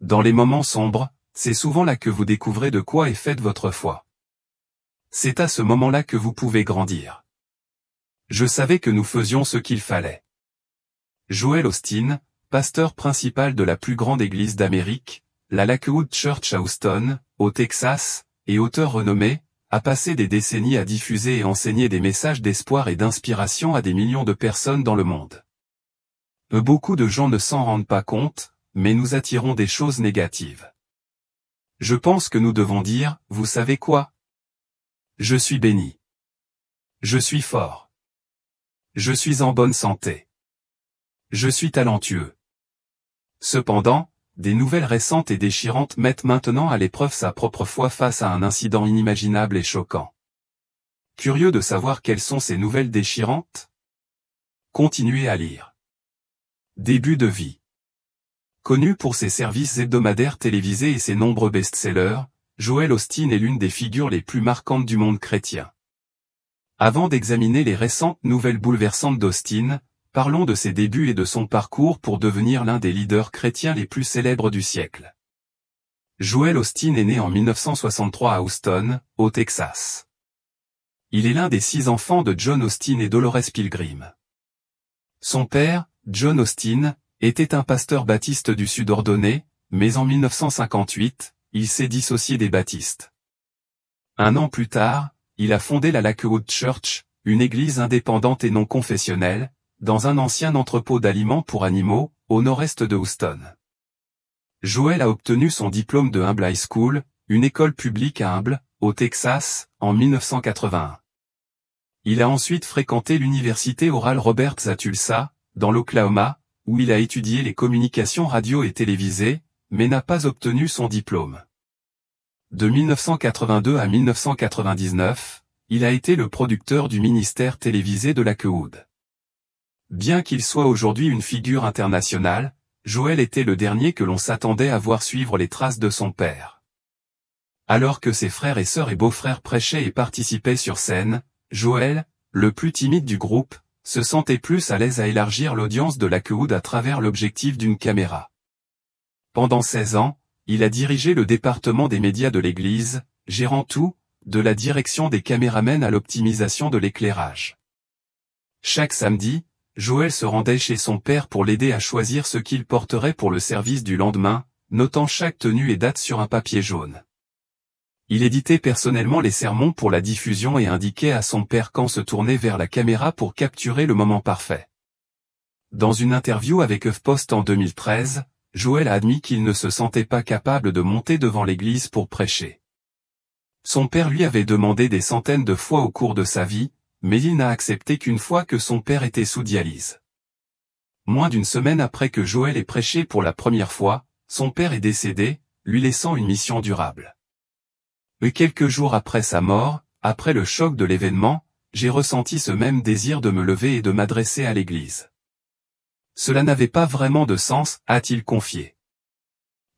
Dans les moments sombres, c'est souvent là que vous découvrez de quoi est faite votre foi. C'est à ce moment-là que vous pouvez grandir. Je savais que nous faisions ce qu'il fallait. Joel Osteen, pasteur principal de la plus grande église d'Amérique, la Lakewood Church à Houston, au Texas, et auteur renommé, a passé des décennies à diffuser et enseigner des messages d'espoir et d'inspiration à des millions de personnes dans le monde. Beaucoup de gens ne s'en rendent pas compte, mais nous attirons des choses négatives. Je pense que nous devons dire, vous savez quoi? Je suis béni. Je suis fort. Je suis en bonne santé. Je suis talentueux. Cependant, des nouvelles récentes et déchirantes mettent maintenant à l'épreuve sa propre foi face à un incident inimaginable et choquant. Curieux de savoir quelles sont ces nouvelles déchirantes? Continuez à lire. Début de vie. Connu pour ses services hebdomadaires télévisés et ses nombreux best-sellers, Joel Osteen est l'une des figures les plus marquantes du monde chrétien. Avant d'examiner les récentes nouvelles bouleversantes d'Osteen, parlons de ses débuts et de son parcours pour devenir l'un des leaders chrétiens les plus célèbres du siècle. Joel Osteen est né en 1963 à Houston, au Texas. Il est l'un des 6 enfants de John Osteen et Dolores Pilgrim. Son père, John Osteen, était un pasteur baptiste du Sud ordonné, mais en 1958, il s'est dissocié des baptistes. Un an plus tard, il a fondé la Lakewood Church, une église indépendante et non confessionnelle, dans un ancien entrepôt d'aliments pour animaux, au nord-est de Houston. Joel a obtenu son diplôme de Humble High School, une école publique à Humble, au Texas, en 1981. Il a ensuite fréquenté l'université Oral Roberts à Tulsa, dans l'Oklahoma, où il a étudié les communications radio et télévisées, mais n'a pas obtenu son diplôme. De 1982 à 1999, il a été le producteur du ministère télévisé de Lakewood. Bien qu'il soit aujourd'hui une figure internationale, Joel était le dernier que l'on s'attendait à voir suivre les traces de son père. Alors que ses frères et sœurs et beaux-frères prêchaient et participaient sur scène, Joel, le plus timide du groupe, se sentait plus à l'aise à élargir l'audience de Lakewood à travers l'objectif d'une caméra. Pendant 16 ans, il a dirigé le département des médias de l'église, gérant tout, de la direction des caméramens à l'optimisation de l'éclairage. Chaque samedi, Joel se rendait chez son père pour l'aider à choisir ce qu'il porterait pour le service du lendemain, notant chaque tenue et date sur un papier jaune. Il éditait personnellement les sermons pour la diffusion et indiquait à son père quand se tourner vers la caméra pour capturer le moment parfait. Dans une interview avec HuffPost en 2013, Joel a admis qu'il ne se sentait pas capable de monter devant l'église pour prêcher. Son père lui avait demandé des centaines de fois au cours de sa vie, mais il n'a accepté qu'une fois que son père était sous dialyse. Moins d'une semaine après que Joel ait prêché pour la première fois, son père est décédé, lui laissant une mission durable. Et quelques jours après sa mort, après le choc de l'événement, j'ai ressenti ce même désir de me lever et de m'adresser à l'église. Cela n'avait pas vraiment de sens, a-t-il confié.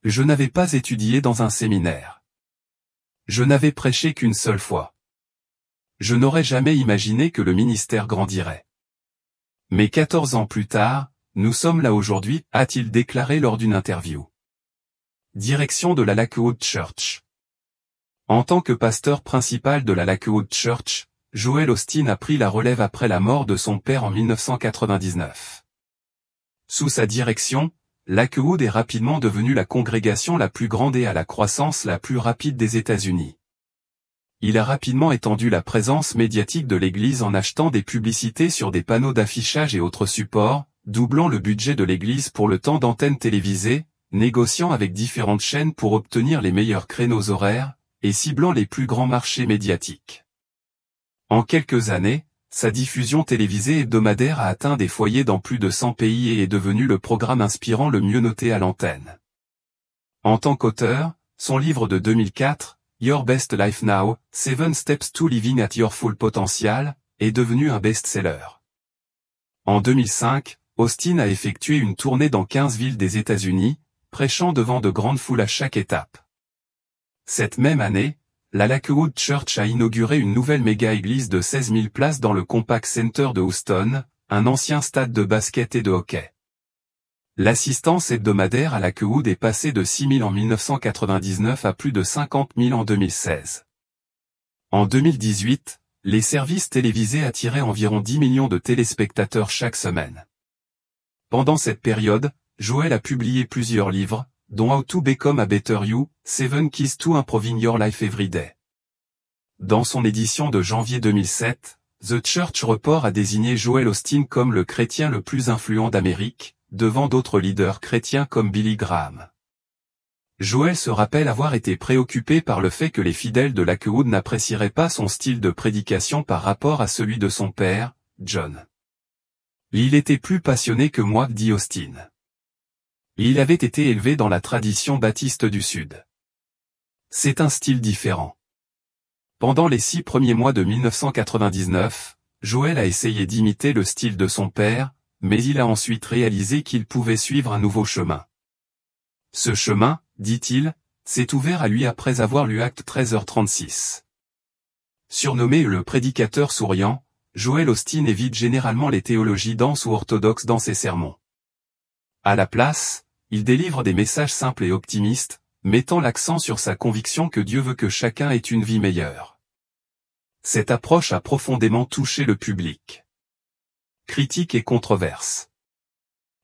Je n'avais pas étudié dans un séminaire. Je n'avais prêché qu'une seule fois. Je n'aurais jamais imaginé que le ministère grandirait. Mais 14 ans plus tard, nous sommes là aujourd'hui, a-t-il déclaré lors d'une interview. Direction de la Lakewood Church. En tant que pasteur principal de la Lakewood Church, Joel Osteen a pris la relève après la mort de son père en 1999. Sous sa direction, Lakewood est rapidement devenue la congrégation la plus grande et à la croissance la plus rapide des États-Unis. Il a rapidement étendu la présence médiatique de l'église en achetant des publicités sur des panneaux d'affichage et autres supports, doublant le budget de l'église pour le temps d'antenne télévisée, négociant avec différentes chaînes pour obtenir les meilleurs créneaux horaires, et ciblant les plus grands marchés médiatiques. En quelques années, sa diffusion télévisée hebdomadaire a atteint des foyers dans plus de 100 pays et est devenu le programme inspirant le mieux noté à l'antenne. En tant qu'auteur, son livre de 2004, Your Best Life Now, 7 Steps to Living at Your Full Potential, est devenu un best-seller. En 2005, Osteen a effectué une tournée dans 15 villes des États-Unis, prêchant devant de grandes foules à chaque étape. Cette même année, la Lakewood Church a inauguré une nouvelle méga-église de 16 000 places dans le Compaq Center de Houston, un ancien stade de basket et de hockey. L'assistance hebdomadaire à Lakewood est passée de 6 000 en 1999 à plus de 50 000 en 2016. En 2018, les services télévisés attiraient environ 10 millions de téléspectateurs chaque semaine. Pendant cette période, Joel a publié plusieurs livres, dont How to Become a Better You, 7 Keys to Improving Your Life Every Day. Dans son édition de janvier 2007, The Church Report a désigné Joel Osteen comme le chrétien le plus influent d'Amérique, devant d'autres leaders chrétiens comme Billy Graham. Joel se rappelle avoir été préoccupé par le fait que les fidèles de Lakewood n'apprécieraient pas son style de prédication par rapport à celui de son père, John. Il était plus passionné que moi, dit Osteen. Il avait été élevé dans la tradition baptiste du Sud. C'est un style différent. Pendant les 6 premiers mois de 1999, Joel a essayé d'imiter le style de son père, mais il a ensuite réalisé qu'il pouvait suivre un nouveau chemin. Ce chemin, dit-il, s'est ouvert à lui après avoir lu Acte 13h36. Surnommé le prédicateur souriant, Joel Osteen évite généralement les théologies denses ou orthodoxes dans ses sermons. À la place, il délivre des messages simples et optimistes, mettant l'accent sur sa conviction que Dieu veut que chacun ait une vie meilleure. Cette approche a profondément touché le public. Critique et controverse.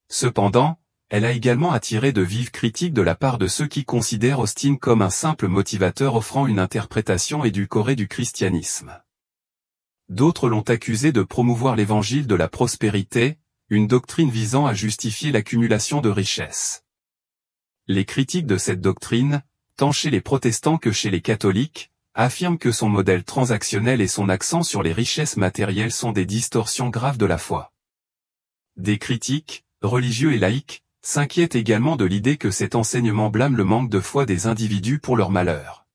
Cependant, elle a également attiré de vives critiques de la part de ceux qui considèrent Osteen comme un simple motivateur offrant une interprétation édulcorée du christianisme. D'autres l'ont accusé de promouvoir l'évangile de la prospérité, une doctrine visant à justifier l'accumulation de richesses. Les critiques de cette doctrine, tant chez les protestants que chez les catholiques, affirment que son modèle transactionnel et son accent sur les richesses matérielles sont des distorsions graves de la foi. Des critiques, religieux et laïcs, s'inquiètent également de l'idée que cet enseignement blâme le manque de foi des individus pour leur malheur.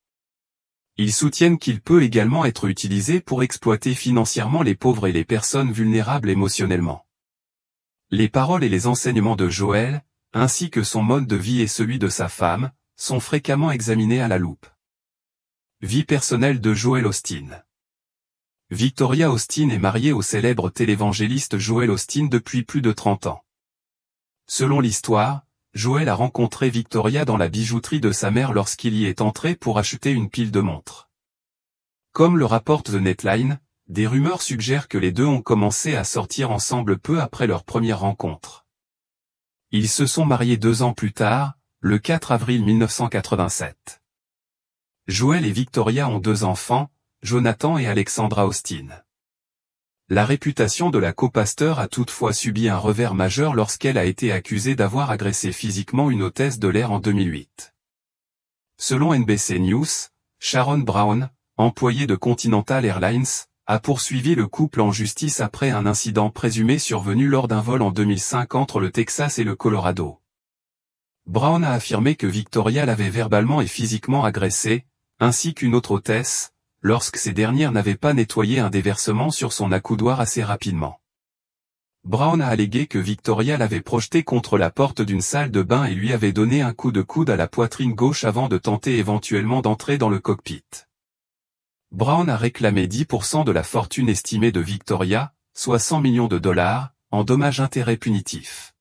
Ils soutiennent qu'il peut également être utilisé pour exploiter financièrement les pauvres et les personnes vulnérables émotionnellement. Les paroles et les enseignements de Joel, ainsi que son mode de vie et celui de sa femme, sont fréquemment examinés à la loupe. Vie personnelle de Joel Osteen. Victoria Osteen est mariée au célèbre télévangéliste Joel Osteen depuis plus de 30 ans. Selon l'histoire, Joel a rencontré Victoria dans la bijouterie de sa mère lorsqu'il y est entré pour acheter une pile de montres. Comme le rapporte The Netline, des rumeurs suggèrent que les deux ont commencé à sortir ensemble peu après leur première rencontre. Ils se sont mariés 2 ans plus tard, le 4 avril 1987. Joel et Victoria ont 2 enfants, Jonathan et Alexandra Osteen. La réputation de la copasteur a toutefois subi un revers majeur lorsqu'elle a été accusée d'avoir agressé physiquement une hôtesse de l'air en 2008. Selon NBC News, Sharon Brown, employée de Continental Airlines, a poursuivi le couple en justice après un incident présumé survenu lors d'un vol en 2005 entre le Texas et le Colorado. Brown a affirmé que Victoria l'avait verbalement et physiquement agressée, ainsi qu'une autre hôtesse, lorsque ces dernières n'avaient pas nettoyé un déversement sur son accoudoir assez rapidement. Brown a allégué que Victoria l'avait projeté contre la porte d'une salle de bain et lui avait donné un coup de coude à la poitrine gauche avant de tenter éventuellement d'entrer dans le cockpit. Brown a réclamé 10% de la fortune estimée de Victoria, soit 100 millions de dollars, en dommages-intérêts punitifs.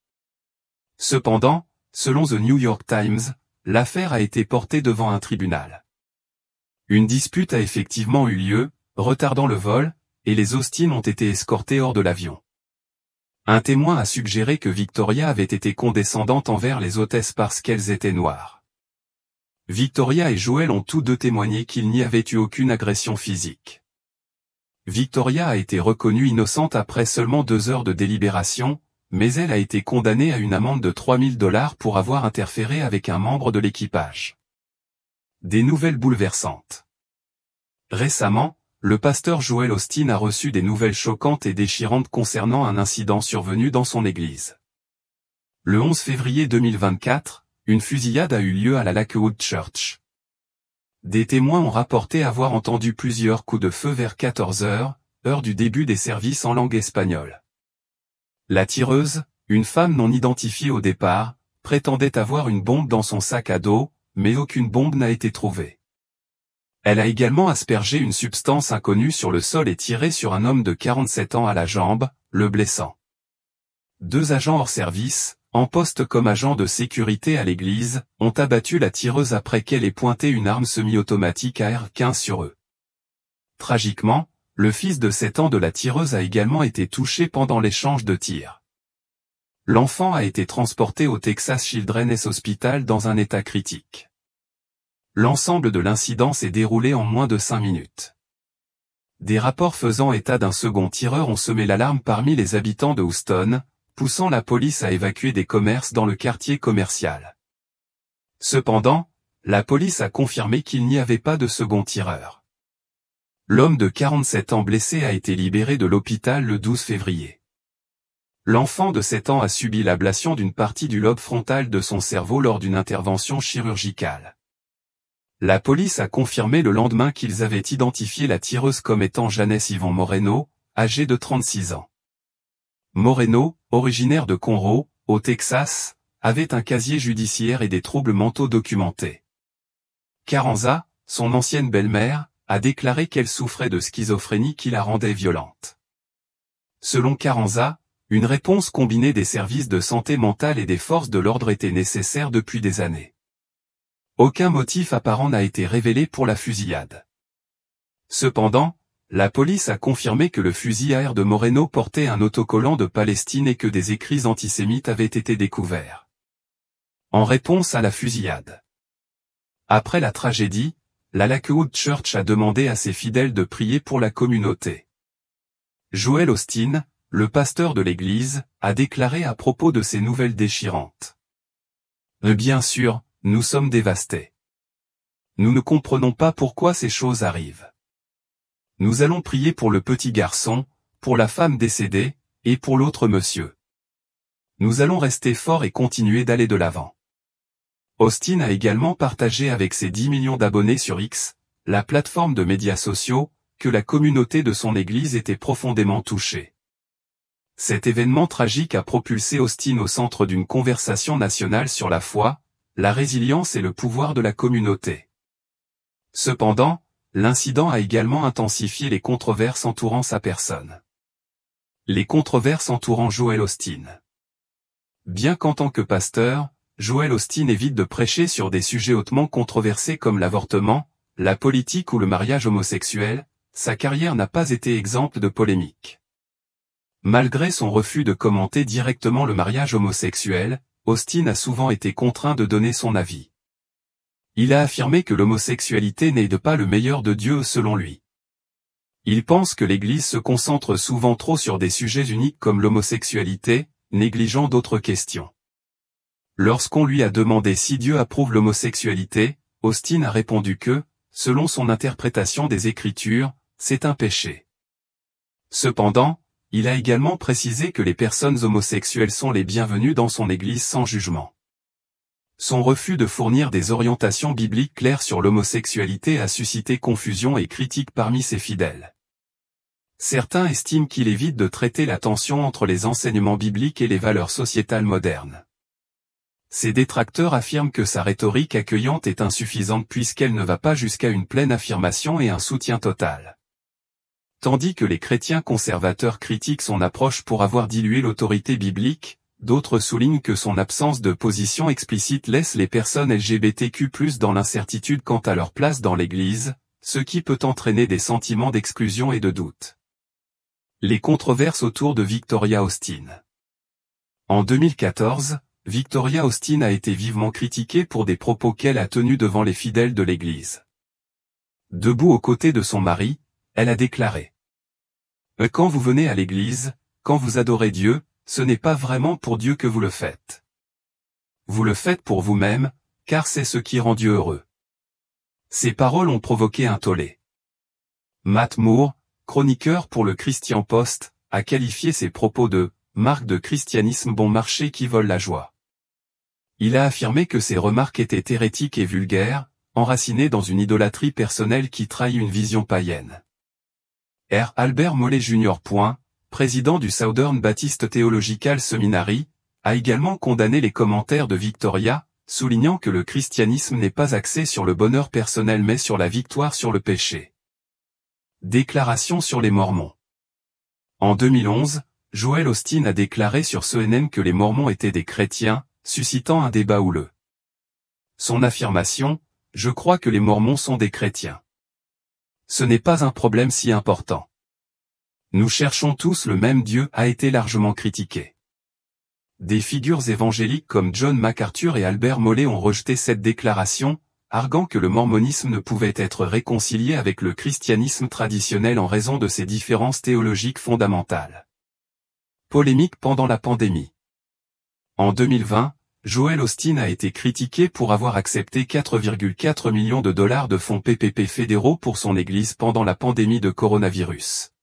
Cependant, selon The New York Times, l'affaire a été portée devant un tribunal. Une dispute a effectivement eu lieu, retardant le vol, et les Osteen ont été escortés hors de l'avion. Un témoin a suggéré que Victoria avait été condescendante envers les hôtesses parce qu'elles étaient noires. Victoria et Joel ont tous deux témoigné qu'il n'y avait eu aucune agression physique. Victoria a été reconnue innocente après seulement 2 heures de délibération, mais elle a été condamnée à une amende de 3 000 $ pour avoir interféré avec un membre de l'équipage. Des nouvelles bouleversantes. Récemment, le pasteur Joel Osteen a reçu des nouvelles choquantes et déchirantes concernant un incident survenu dans son église. Le 11 février 2024, une fusillade a eu lieu à la Lakewood Church. Des témoins ont rapporté avoir entendu plusieurs coups de feu vers 14 h, heure du début des services en langue espagnole. La tireuse, une femme non identifiée au départ, prétendait avoir une bombe dans son sac à dos, mais aucune bombe n'a été trouvée. Elle a également aspergé une substance inconnue sur le sol et tiré sur un homme de 47 ans à la jambe, le blessant. 2 agents hors service, en poste comme agent de sécurité à l'église, ont abattu la tireuse après qu'elle ait pointé une arme semi-automatique AR-15 sur eux. Tragiquement, le fils de 7 ans de la tireuse a également été touché pendant l'échange de tirs. L'enfant a été transporté au Texas Children's Hospital dans un état critique. L'ensemble de l'incident s'est déroulé en moins de 5 minutes. Des rapports faisant état d'un second tireur ont semé l'alarme parmi les habitants de Houston, poussant la police à évacuer des commerces dans le quartier commercial. Cependant, la police a confirmé qu'il n'y avait pas de second tireur. L'homme de 47 ans blessé a été libéré de l'hôpital le 12 février. L'enfant de 7 ans a subi l'ablation d'une partie du lobe frontal de son cerveau lors d'une intervention chirurgicale. La police a confirmé le lendemain qu'ils avaient identifié la tireuse comme étant Janice Yvonne Moreno, âgée de 36 ans. Moreno, originaire de Conroe, au Texas, avait un casier judiciaire et des troubles mentaux documentés. Carranza, son ancienne belle-mère, a déclaré qu'elle souffrait de schizophrénie qui la rendait violente. Selon Carranza, une réponse combinée des services de santé mentale et des forces de l'ordre était nécessaire depuis des années. Aucun motif apparent n'a été révélé pour la fusillade. Cependant, la police a confirmé que le fusil à air de Moreno portait un autocollant de Palestine et que des écrits antisémites avaient été découverts. En réponse à la fusillade. Après la tragédie, la Lakewood Church a demandé à ses fidèles de prier pour la communauté. Joel Osteen, le pasteur de l'église, a déclaré à propos de ces nouvelles déchirantes. Bien sûr, nous sommes dévastés. Nous ne comprenons pas pourquoi ces choses arrivent. Nous allons prier pour le petit garçon, pour la femme décédée, et pour l'autre monsieur. Nous allons rester forts et continuer d'aller de l'avant. Osteen a également partagé avec ses 10 millions d'abonnés sur X, la plateforme de médias sociaux, que la communauté de son église était profondément touchée. Cet événement tragique a propulsé Osteen au centre d'une conversation nationale sur la foi, la résilience et le pouvoir de la communauté. Cependant, l'incident a également intensifié les controverses entourant sa personne. Les controverses entourant Joel Osteen. Bien qu'en tant que pasteur, Joel Osteen évite de prêcher sur des sujets hautement controversés comme l'avortement, la politique ou le mariage homosexuel, sa carrière n'a pas été exempte de polémiques. Malgré son refus de commenter directement le mariage homosexuel, Osteen a souvent été contraint de donner son avis. Il a affirmé que l'homosexualité n'aide pas le meilleur de Dieu selon lui. Il pense que l'Église se concentre souvent trop sur des sujets uniques comme l'homosexualité, négligeant d'autres questions. Lorsqu'on lui a demandé si Dieu approuve l'homosexualité, Osteen a répondu que, selon son interprétation des Écritures, c'est un péché. Cependant, il a également précisé que les personnes homosexuelles sont les bienvenues dans son Église sans jugement. Son refus de fournir des orientations bibliques claires sur l'homosexualité a suscité confusion et critique parmi ses fidèles. Certains estiment qu'il évite de traiter la tension entre les enseignements bibliques et les valeurs sociétales modernes. Ses détracteurs affirment que sa rhétorique accueillante est insuffisante puisqu'elle ne va pas jusqu'à une pleine affirmation et un soutien total. Tandis que les chrétiens conservateurs critiquent son approche pour avoir dilué l'autorité biblique, d'autres soulignent que son absence de position explicite laisse les personnes LGBTQ+ dans l'incertitude quant à leur place dans l'Église, ce qui peut entraîner des sentiments d'exclusion et de doute. Les controverses autour de Victoria Osteen. En 2014, Victoria Osteen a été vivement critiquée pour des propos qu'elle a tenus devant les fidèles de l'Église. Debout aux côtés de son mari, elle a déclaré : « Quand vous venez à l'Église, quand vous adorez Dieu, ce n'est pas vraiment pour Dieu que vous le faites. Vous le faites pour vous-même, car c'est ce qui rend Dieu heureux. » Ces paroles ont provoqué un tollé. Matt Moore, chroniqueur pour le Christian Post, a qualifié ces propos de « marque de christianisme bon marché qui vole la joie ». Il a affirmé que ces remarques étaient hérétiques et vulgaires, enracinées dans une idolâtrie personnelle qui trahit une vision païenne. R. Albert Mollet Jr. Président du Southern Baptist Theological Seminary, a également condamné les commentaires de Victoria, soulignant que le christianisme n'est pas axé sur le bonheur personnel mais sur la victoire sur le péché. Déclaration sur les Mormons. En 2011, Joel Osteen a déclaré sur CNN que les Mormons étaient des chrétiens, suscitant un débat houleux. Son affirmation, « Je crois que les Mormons sont des chrétiens. Ce n'est pas un problème si important. Nous cherchons tous le même Dieu » a été largement critiqué. Des figures évangéliques comme John MacArthur et Albert Molley ont rejeté cette déclaration, arguant que le mormonisme ne pouvait être réconcilié avec le christianisme traditionnel en raison de ses différences théologiques fondamentales. Polémique pendant la pandémie. En 2020, Joel Osteen a été critiqué pour avoir accepté 4,4 millions de dollars de fonds PPP fédéraux pour son église pendant la pandémie de coronavirus.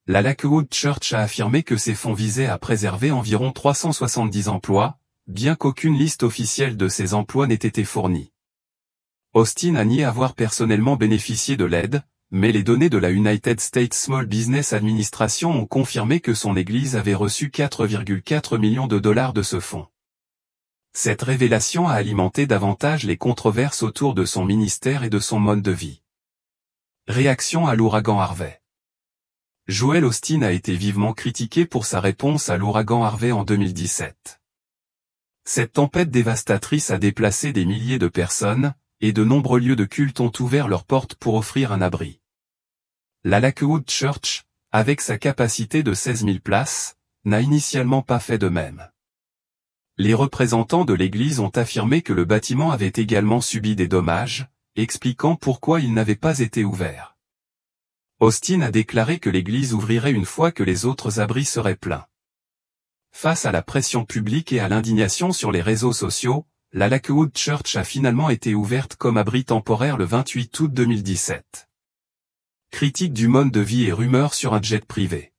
La Lakewood Church a affirmé que ces fonds visaient à préserver environ 370 emplois, bien qu'aucune liste officielle de ces emplois n'ait été fournie. Osteen a nié avoir personnellement bénéficié de l'aide, mais les données de la United States Small Business Administration ont confirmé que son église avait reçu 4,4 millions de dollars de ce fonds. Cette révélation a alimenté davantage les controverses autour de son ministère et de son mode de vie. Réaction à l'ouragan Harvey. Joel Osteen a été vivement critiqué pour sa réponse à l'ouragan Harvey en 2017. Cette tempête dévastatrice a déplacé des milliers de personnes, et de nombreux lieux de culte ont ouvert leurs portes pour offrir un abri. La Lakewood Church, avec sa capacité de 16 000 places, n'a initialement pas fait de même. Les représentants de l'église ont affirmé que le bâtiment avait également subi des dommages, expliquant pourquoi il n'avait pas été ouvert. Osteen a déclaré que l'église ouvrirait une fois que les autres abris seraient pleins. Face à la pression publique et à l'indignation sur les réseaux sociaux, la Lakewood Church a finalement été ouverte comme abri temporaire le 28 août 2017. Critique du mode de vie et rumeurs sur un jet privé.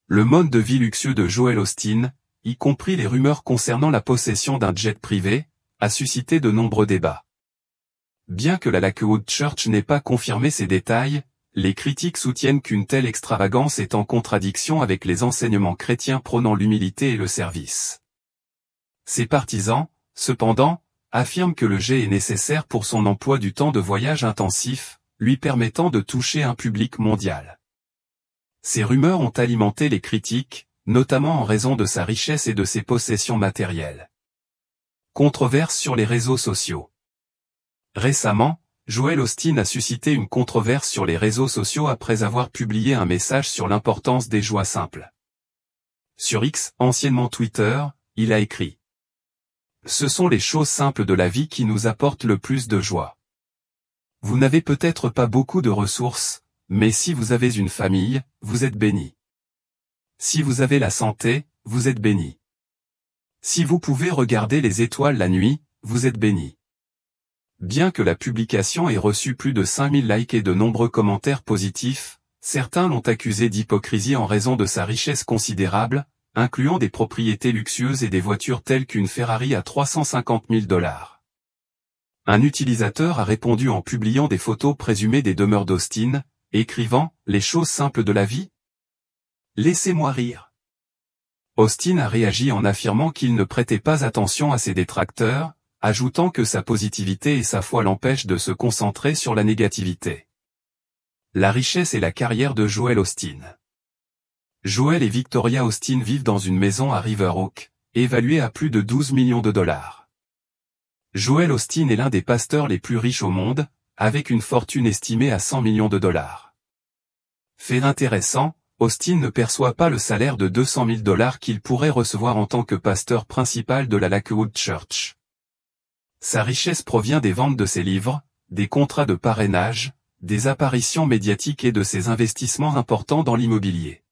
Le mode de vie luxueux de Joel Osteen, y compris les rumeurs concernant la possession d'un jet privé, a suscité de nombreux débats. Bien que la Lakewood Church n'ait pas confirmé ces détails, les critiques soutiennent qu'une telle extravagance est en contradiction avec les enseignements chrétiens prônant l'humilité et le service. Ses partisans, cependant, affirment que le jet est nécessaire pour son emploi du temps de voyage intensif, lui permettant de toucher un public mondial. Ces rumeurs ont alimenté les critiques, notamment en raison de sa richesse et de ses possessions matérielles. Controverse sur les réseaux sociaux. Récemment, Joel Osteen a suscité une controverse sur les réseaux sociaux après avoir publié un message sur l'importance des joies simples. Sur X, anciennement Twitter, il a écrit : « Ce sont les choses simples de la vie qui nous apportent le plus de joie. Vous n'avez peut-être pas beaucoup de ressources, mais si vous avez une famille, vous êtes béni. Si vous avez la santé, vous êtes béni. Si vous pouvez regarder les étoiles la nuit, vous êtes béni. » Bien que la publication ait reçu plus de 5000 likes et de nombreux commentaires positifs, certains l'ont accusé d'hypocrisie en raison de sa richesse considérable, incluant des propriétés luxueuses et des voitures telles qu'une Ferrari à 350 000 $. Un utilisateur a répondu en publiant des photos présumées des demeures d'Osteen, écrivant « Les choses simples de la vie ? Laissez-moi rire ». Osteen a réagi en affirmant qu'il ne prêtait pas attention à ses détracteurs, ajoutant que sa positivité et sa foi l'empêchent de se concentrer sur la négativité. La richesse et la carrière de Joel Osteen. Joel et Victoria Osteen vivent dans une maison à River Oak, évaluée à plus de 12 millions de dollars. Joel Osteen est l'un des pasteurs les plus riches au monde, avec une fortune estimée à 100 millions de dollars. Fait intéressant, Osteen ne perçoit pas le salaire de 200 000 $ qu'il pourrait recevoir en tant que pasteur principal de la Lakewood Church. Sa richesse provient des ventes de ses livres, des contrats de parrainage, des apparitions médiatiques et de ses investissements importants dans l'immobilier.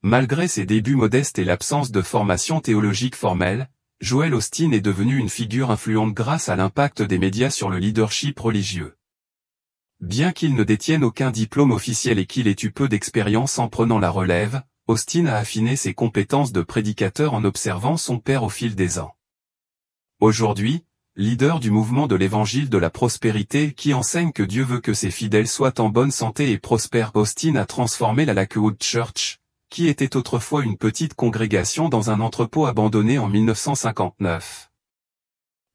Malgré ses débuts modestes et l'absence de formation théologique formelle, Joel Osteen est devenu une figure influente grâce à l'impact des médias sur le leadership religieux. Bien qu'il ne détienne aucun diplôme officiel et qu'il ait eu peu d'expérience en prenant la relève, Osteen a affiné ses compétences de prédicateur en observant son père au fil des ans. Aujourd'hui, leader du mouvement de l'évangile de la prospérité qui enseigne que Dieu veut que ses fidèles soient en bonne santé et prospèrent, Osteen a transformé la Lakewood Church, qui était autrefois une petite congrégation dans un entrepôt abandonné en 1959,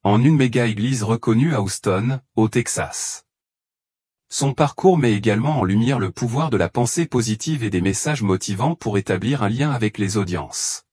en une méga-église reconnue à Houston, au Texas. Son parcours met également en lumière le pouvoir de la pensée positive et des messages motivants pour établir un lien avec les audiences.